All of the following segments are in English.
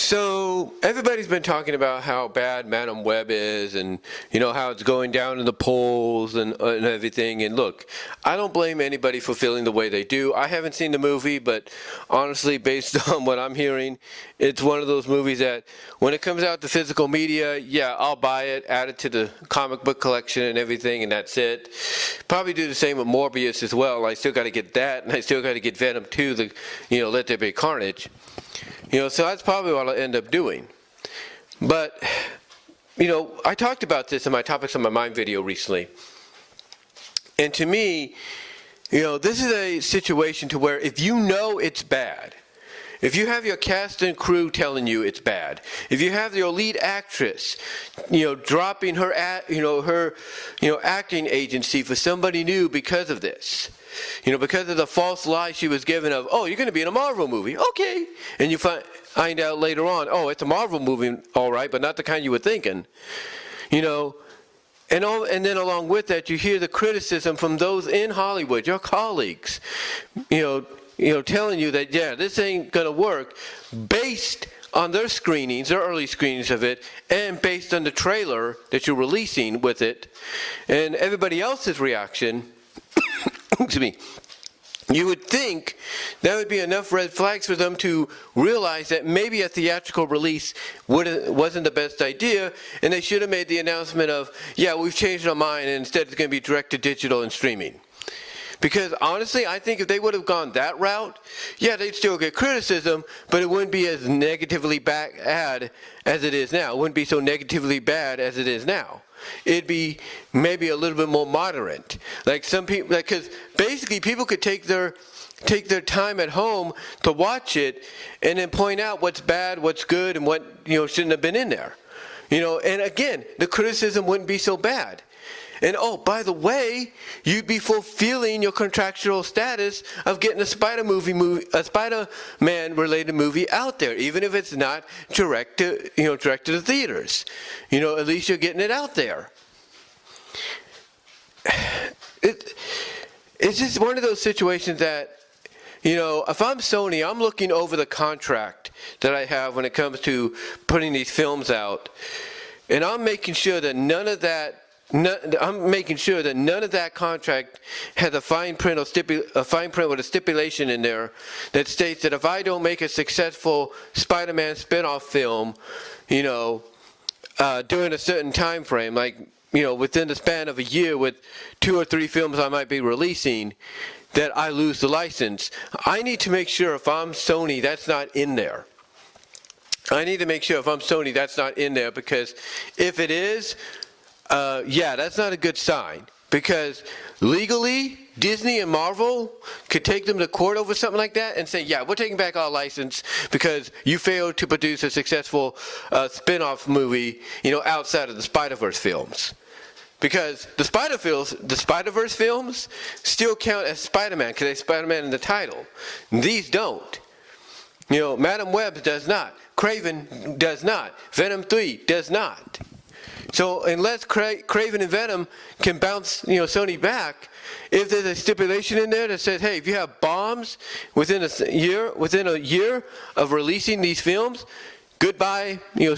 So everybody's been talking about how bad Madam Web is, and how it's going down in the polls and everything. And look, I don't blame anybody for feeling the way they do. I haven't seen the movie, but honestly, based on what I'm hearing, it's one of those movies that when it comes out to physical media, yeah, I'll buy it, add it to the comic book collection and everything, and that's it. Probably do the same with Morbius as well. I still got to get that, and I still got to get Venom 2, Let There Be Carnage. So that's probably what I'll end up doing. But, I talked about this in my Topics on My Mind video recently. And to me, this is a situation to where if you know it's bad, if you have your cast and crew telling you it's bad, if you have your lead actress, dropping her, acting agency for somebody new because of this, because of the false lie she was given of, oh, you're going to be in a Marvel movie, okay, and you find out later on, oh, it's a Marvel movie, all right, but not the kind you were thinking, and then along with that, you hear the criticism from those in Hollywood, your colleagues, telling you that, yeah, this ain't going to work based on their screenings, their early screenings of it, and based on the trailer that you're releasing with it, and everybody else's reaction, excuse me, you would think that would be enough red flags for them to realize that maybe a theatrical release wasn't the best idea, and they should have made the announcement of, yeah, we've changed our mind, and instead it's going to be direct to digital and streaming. Because honestly, I think if they would have gone that route, yeah, they'd still get criticism, but it wouldn't be as negatively bad as it is now. It wouldn't be so negatively bad as it is now. It'd be maybe a little bit more moderate. Like some people, because basically people could take their time at home to watch it and then point out what's bad, what's good, and what shouldn't have been in there. And again, the criticism wouldn't be so bad. And oh, by the way, you'd be fulfilling your contractual status of getting a Spider-Man related movie out there, even if it's not direct to the theaters. At least you're getting it out there. It's just one of those situations that, if I'm Sony, I'm looking over the contract that I have when it comes to putting these films out, and I'm making sure that none of that contract has a fine print with a stipulation in there that states that if I don't make a successful Spider-Man spin-off film, during a certain time frame, like within the span of a year with 2 or 3 films I might be releasing, that I lose the license. I need to make sure if I'm Sony that's not in there. I need to make sure if I'm Sony that's not in there, because if it is, that's not a good sign, because legally Disney and Marvel could take them to court over something like that and say, yeah, we're taking back our license because you failed to produce a successful spin-off movie, outside of the Spider-Verse films. Because the Spider-Verse films still count as Spider-Man because they Spider-Man in the title. These don't. Madam Web does not. Craven does not. Venom 3 does not. So unless Craven and Venom can bounce, Sony back, if there's a stipulation in there that says, hey, if you have bombs within a year of releasing these films, goodbye, 3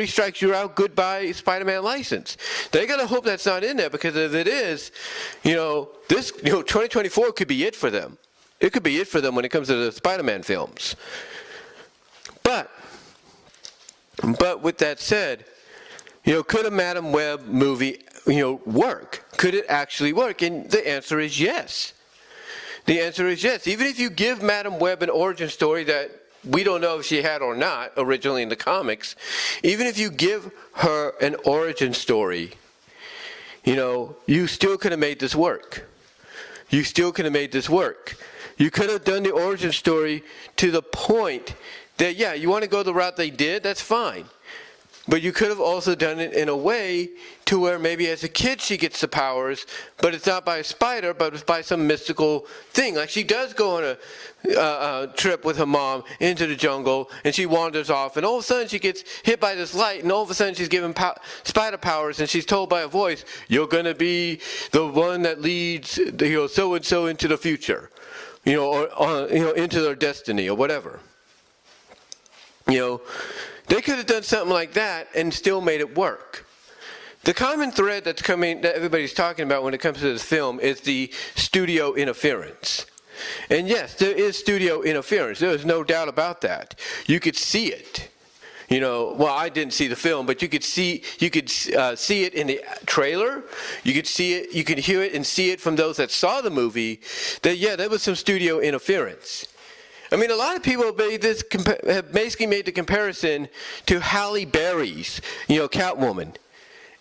strikes you're out, goodbye Spider-Man license. They gotta hope that's not in there, because if it is, this 2024 could be it for them. It could be it for them when it comes to the Spider-Man films. But with that said, could a Madam Web movie, work? Could it actually work? And the answer is yes. The answer is yes. Even if you give Madam Web an origin story that we don't know if she had or not originally in the comics, even if you give her an origin story, you still could have made this work. You still could have made this work. You could have done the origin story to the point that, yeah, you want to go the route they did, that's fine. But you could have also done it in a way to where maybe as a kid she gets the powers, but it's not by a spider, but it's by some mystical thing. Like she does go on a trip with her mom into the jungle, and she wanders off, and all of a sudden she gets hit by this light, and all of a sudden she's given spider powers, and she's told by a voice, you're going to be the one that leads so-and-so into the future, or into their destiny or whatever. They could have done something like that and still made it work. The common thread that everybody's talking about when it comes to this film is the studio interference. And yes, there is studio interference. There is no doubt about that. You could see it. Well, I didn't see the film, but you could see it in the trailer. You could see it, you could hear it and see it from those that saw the movie. There was some studio interference. I mean, a lot of people have basically made the comparison to Halle Berry's, Catwoman.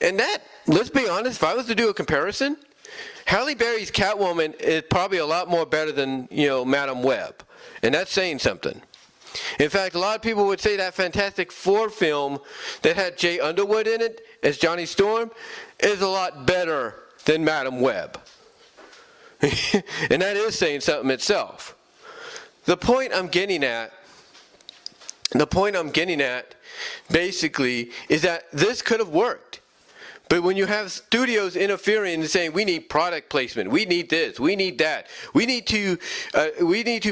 And that, let's be honest, if I was to do a comparison, Halle Berry's Catwoman is probably a lot more better than, Madam Web. And that's saying something. In fact, a lot of people would say that Fantastic Four film that had Jay Underwood in it as Johnny Storm is a lot better than Madam Web. And that is saying something itself. The point I'm getting at basically is that this could have worked. But when you have studios interfering and saying, we need product placement, we need this, we need that, we need to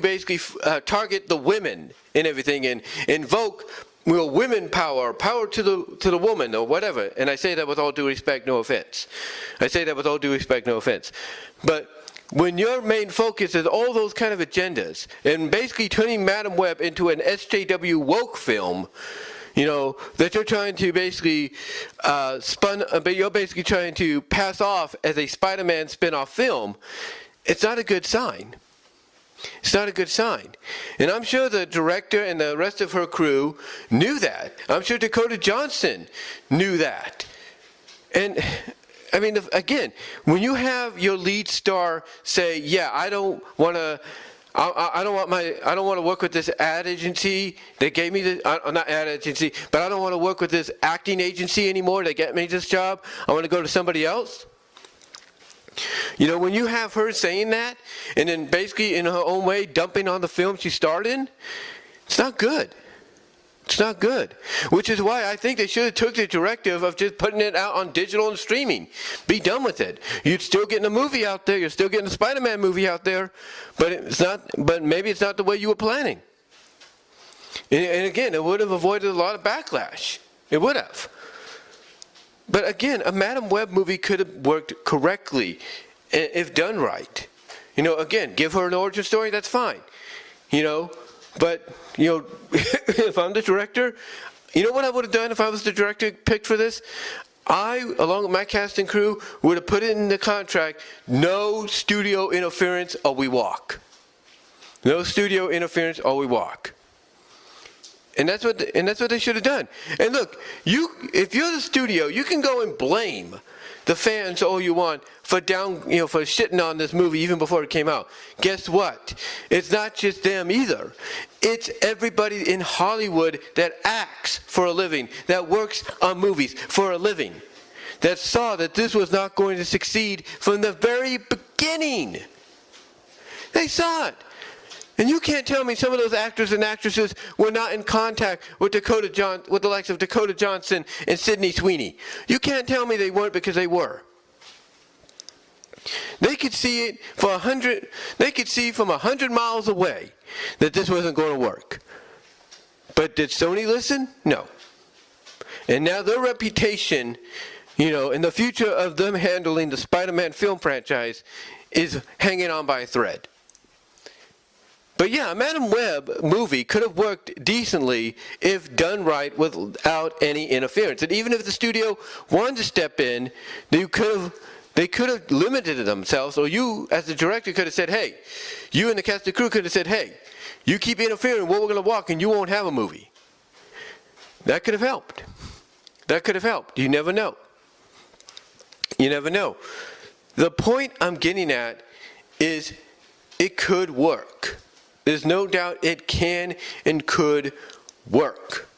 basically target the women and everything and invoke women power to the woman or whatever. And I say that with all due respect, no offense. But when your main focus is all those kind of agendas and basically turning Madam Web into an SJW woke film, that you're trying to basically but you're basically trying to pass off as a Spider-Man spin-off film, it's not a good sign. It's not a good sign. And I'm sure the director and the rest of her crew knew that. I'm sure Dakota Johnson knew that. And I mean, again, when you have your lead star say, I don't want to work with this ad agency that gave me not ad agency, but I don't want to work with this acting agency anymore that got me this job. I want to go to somebody else. When you have her saying that, and then basically in her own way dumping on the film she starred in, it's not good. It's not good. Which is why I think they should have took the directive of just putting it out on digital and streaming. Be done with it. You're still getting a movie out there. You're still getting a Spider-Man movie out there, but it's not. But maybe it's not the way you were planning. And again, it would have avoided a lot of backlash. It would have. But again, a Madam Web movie could have worked correctly if done right. Again, give her an origin story. That's fine. But, if I'm the director, what I would have done if I was the director picked for this? I, along with my cast and crew, would have put it in the contract, no studio interference or we walk. No studio interference or we walk. And that's what they should have done. And look, if you're the studio, you can go and blame the fans all you want for for shitting on this movie even before it came out. Guess what? It's not just them either. It's everybody in Hollywood that acts for a living, that works on movies for a living, that saw that this was not going to succeed from the very beginning. They saw it. And you can't tell me some of those actors and actresses were not in contact with with the likes of Dakota Johnson and Sydney Sweeney. You can't tell me they weren't, because they were. They could see it they could see from 100 miles away that this wasn't going to work. But did Sony listen? No. And now their reputation, in the future of them handling the Spider-Man film franchise is hanging on by a thread. But yeah, a Madam Web movie could have worked decently if done right without any interference. And even if the studio wanted to step in, they could have limited themselves, or you as the director could have said, hey, you and the cast and crew could have said, hey, you keep interfering, we're going to walk and you won't have a movie. That could have helped. You never know. The point I'm getting at is it could work. There's no doubt it can and could work.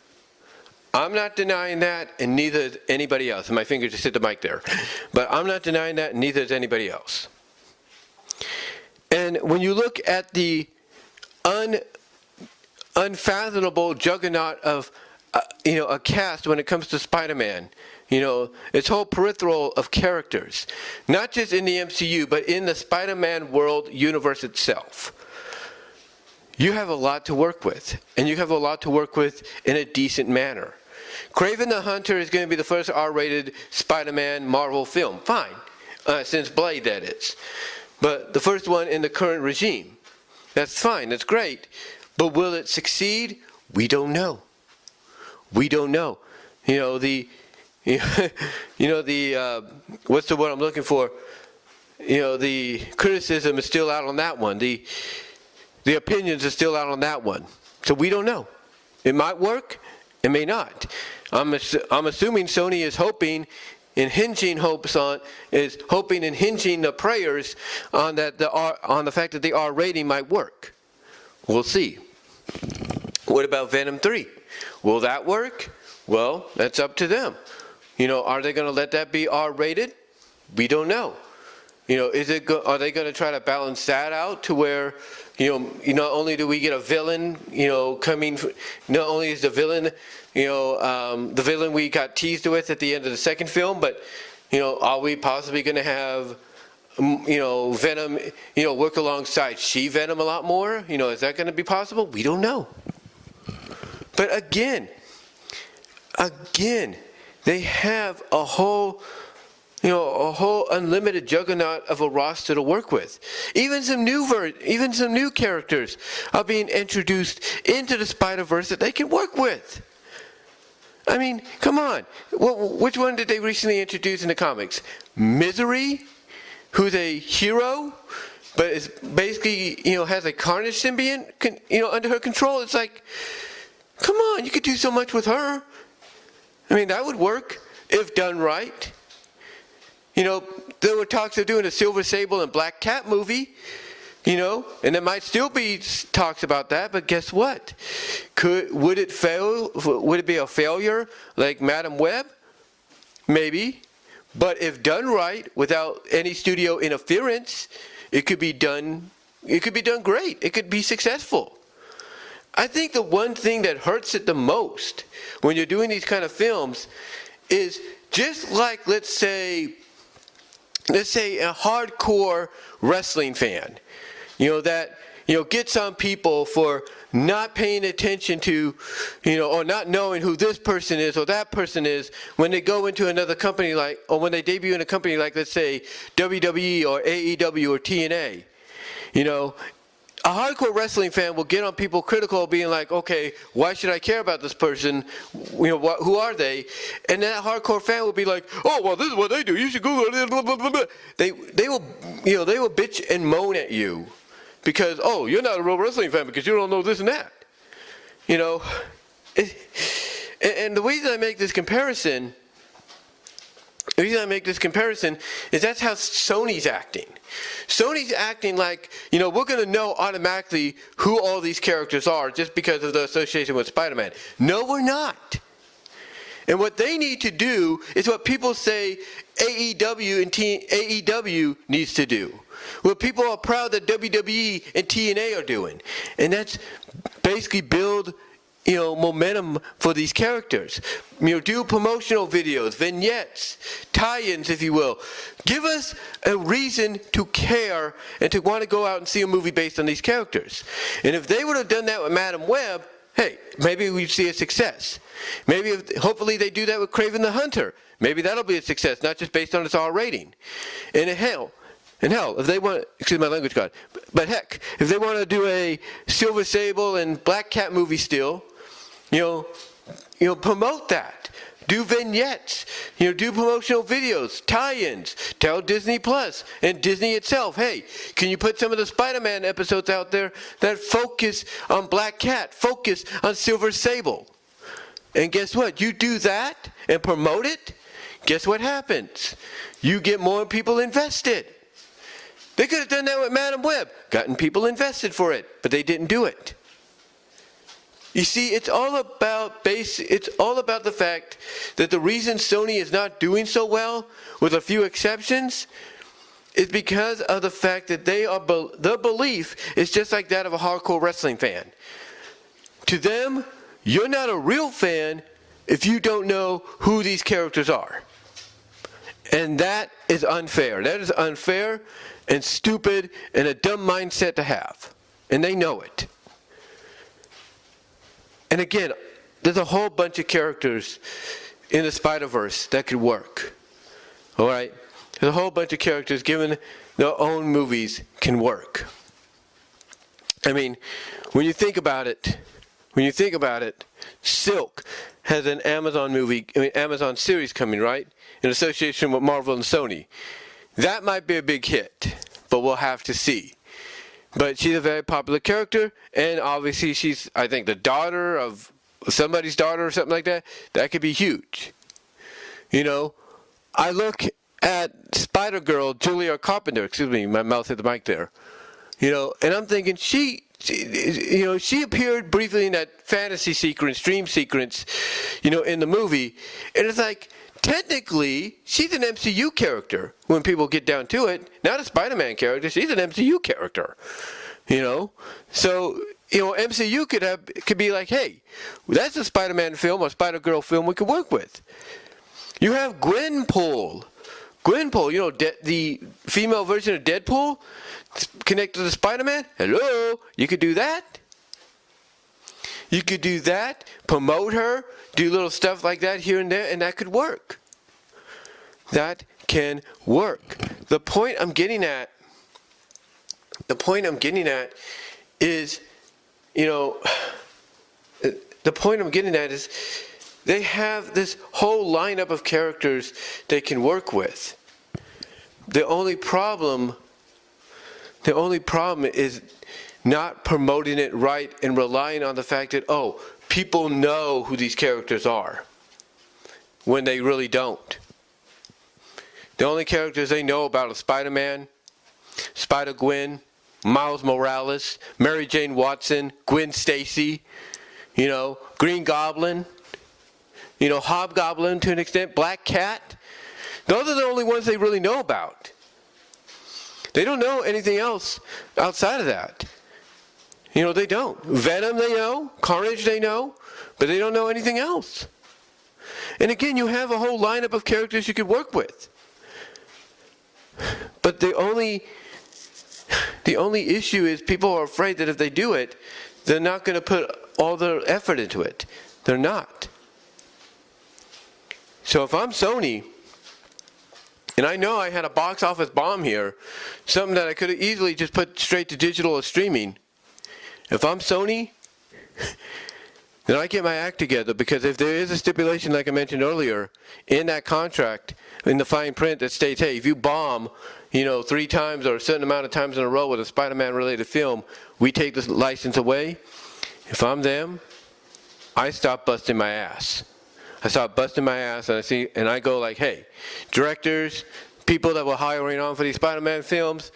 I'm not denying that, and neither is anybody else. And my finger just hit the mic there. But I'm not denying that, and neither is anybody else. And when you look at the unfathomable juggernaut of a cast when it comes to Spider-Man, its whole peripheral of characters, not just in the MCU, but in the Spider-Man world universe itself. you have a lot to work with, and you have a lot to work with in a decent manner. Kraven the Hunter is going to be the first R-rated Spider-Man Marvel film. Fine. Since Blade, that is. But the first one in the current regime. That's fine. That's great. But will it succeed? We don't know. We don't know. What's the word I'm looking for? The criticism is still out on that one. The opinions are still out on that one. So we don't know. It might work. It may not. I'm assuming Sony is hoping and hinging the prayers on the fact that the R rating might work. We'll see. What about Venom 3? Will that work? Well, that's up to them. Are they going to let that be R rated? We don't know. Are they going to try to balance that out to where, not only do we get a villain, coming, not only is the villain, the villain we got teased with at the end of the second film, but, are we possibly going to have, Venom, work alongside She-Venom a lot more? Is that going to be possible? We don't know. But again, they have a whole unlimited juggernaut of a roster to work with. Even some new characters are being introduced into the Spider-Verse that they can work with. I mean, come on. Which one did they recently introduce in the comics? Misery, who's a hero, but is basically, has a Carnage symbiont, under her control. It's like, come on, you could do so much with her. I mean, that would work if done right. There were talks of doing a Silver Sable and Black Cat movie, and there might still be talks about that, but guess what? Would it fail? Would it be a failure like Madam Web? Maybe. But if done right, without any studio interference, it could be done great. It could be successful. I think the one thing that hurts it the most when you're doing these kind of films is just like, let's say a hardcore wrestling fan, that, gets on people for not paying attention to, or not knowing who this person is or that person is when they go into another company or when they debut in a company like, let's say, WWE or AEW or TNA. A hardcore wrestling fan will get on people critical, being like, okay, why should I care about this person? Who are they? And that hardcore fan will be like, oh, well, this is what they do. You should Google it. Blah, blah, blah, blah. They will bitch and moan at you because, oh, you're not a real wrestling fan because you don't know this and that. And the reason I make this comparison is that's how Sony's acting. Sony's acting like, we're going to know automatically who all these characters are just because of the association with Spider-Man. No, we're not. And what they need to do is what people say AEW needs to do. What people are proud that WWE and TNA are doing. And that's basically build momentum for these characters. Do promotional videos, vignettes, tie-ins, if you will. Give us a reason to care and to want to go out and see a movie based on these characters. And if they would have done that with Madam Web, hey, maybe we'd see a success. Hopefully they do that with Kraven the Hunter. Maybe that'll be a success, not just based on its R rating. And hell, if they want, excuse my language, God, but heck, if they want to do a Silver Sable and Black Cat movie still, promote that. Do vignettes. Do promotional videos, tie-ins. Tell Disney Plus and Disney itself, hey, can you put some of the Spider-Man episodes out there that focus on Black Cat, focus on Silver Sable? And guess what? You do that and promote it, guess what happens? You get more people invested. They could have done that with Madam Web, gotten people invested for it, but they didn't do it. You see, it's all about the fact that the reason Sony is not doing so well, with a few exceptions, is because of the fact that their belief is just like that of a hardcore wrestling fan. To them, you're not a real fan if you don't know who these characters are. And that is unfair. That is unfair and stupid and a dumb mindset to have. And they know it. And again, there's a whole bunch of characters in the Spider-Verse that could work. All right? There's a whole bunch of characters, given their own movies, can work. I mean, when you think about it, Silk has an Amazon series coming, right? In association with Marvel and Sony. That might be a big hit, but we'll have to see. But she's a very popular character, and obviously she's, I think, the daughter of somebody's daughter or something like that. That could be huge. You know, I look at Spider-Girl, Julia Carpenter, excuse me, my mouth hit the mic there. You know, and I'm thinking she appeared briefly in that fantasy sequence, dream sequence, you know, in the movie. And it's like, technically, she's an MCU character when people get down to it. Not a Spider-Man character, she's an MCU character. You know? So, you know, MCU could be like, hey, that's a Spider-Man film or Spider-Girl film we could work with. You have Gwenpool, you know, the female version of Deadpool connected to Spider-Man. Hello, you could do that. You could do that, promote her, do little stuff like that here and there, and that could work. That can work. The point I'm getting at is, you know, they have this whole lineup of characters they can work with. The only problem is not promoting it right and relying on the fact that, oh, people know who these characters are, when they really don't. The only characters they know about are Spider-Man, Spider-Gwen, Miles Morales, Mary Jane Watson, Gwen Stacy, you know, Green Goblin, you know, Hobgoblin to an extent, Black Cat. Those are the only ones they really know about. They don't know anything else outside of that. You know, they don't. Venom they know, Carnage they know, but they don't know anything else. And again, you have a whole lineup of characters you could work with. But the only issue is people are afraid that if they do it, they're not going to put all their effort into it. They're not. So if I'm Sony, and I know I had a box office bomb here, something that I could have easily just put straight to digital or streaming. If I'm Sony, then I get my act together, because if there is a stipulation, like I mentioned earlier, in that contract, in the fine print that states, hey, if you bomb, you know, 3 times or a certain amount of times in a row with a Spider-Man related film, we take this license away. If I'm them, I stop busting my ass. I start busting my ass, and I go like, hey, directors, people that we're hiring on for these Spider-Man films,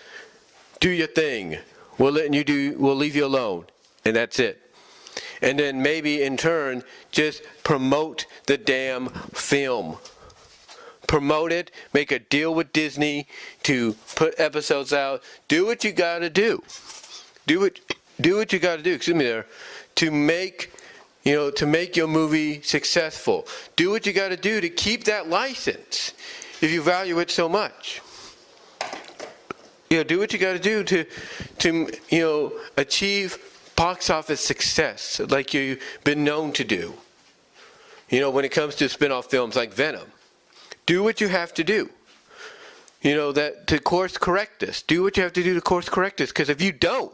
do your thing. We'll leave you alone. And that's it. And then maybe in turn, just promote the damn film. Promote it, make a deal with Disney to put episodes out. Do what you gotta do. Do what you gotta do, excuse me there, to make your movie successful. Do what you got to do to keep that license if you value it so much. You know, do what you got to do to achieve box office success like you've been known to do. You know, when it comes to spin-off films like Venom. Do what you have to do. You know, that to course correct this. Do what you have to do to course correct this, because if you don't,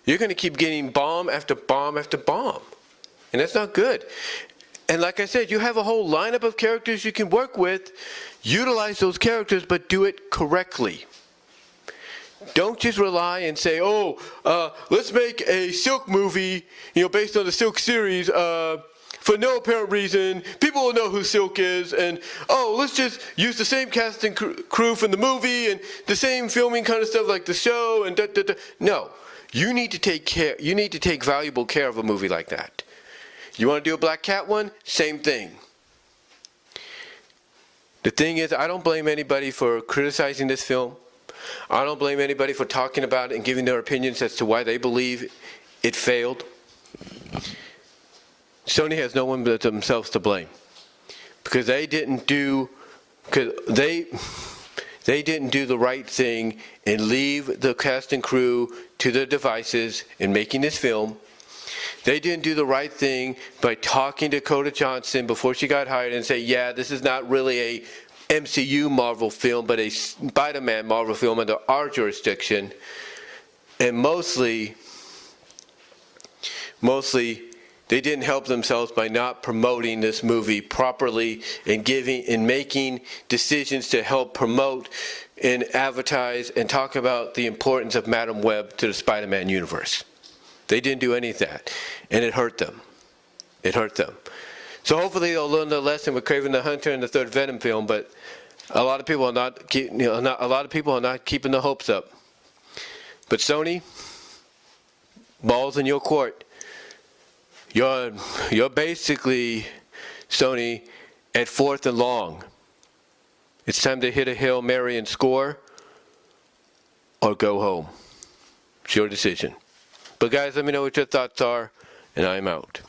you're going to keep getting bomb after bomb after bomb. And that's not good. And like I said, you have a whole lineup of characters you can work with. Utilize those characters, but do it correctly. Don't just rely and say, let's make a Silk movie, you know, based on the Silk series, for no apparent reason. People will know who Silk is, and let's just use the same cast and crew from the movie and the same filming kind of stuff like the show and No. You need to take valuable care of a movie like that. You want to do a Black Cat one? Same thing. The thing is, I don't blame anybody for criticizing this film. I don't blame anybody for talking about it and giving their opinions as to why they believe it failed. Sony has no one but themselves to blame, because they didn't do the right thing and leave the cast and crew to their devices in making this film. They didn't do the right thing by talking to Dakota Johnson before she got hired and say, yeah, this is not really a MCU Marvel film, but a Spider-Man Marvel film under our jurisdiction. And mostly, they didn't help themselves by not promoting this movie properly and making decisions to help promote and advertise and talk about the importance of Madam Web to the Spider-Man universe. They didn't do any of that, and it hurt them. It hurt them. So hopefully they'll learn their lesson with Kraven the Hunter and the third Venom film, but a lot of people are not keeping the hopes up. But Sony, ball's in your court. You're basically, Sony, at 4th and long. It's time to hit a Hail Mary and score or go home. It's your decision. But guys, let me know what your thoughts are, and I'm out.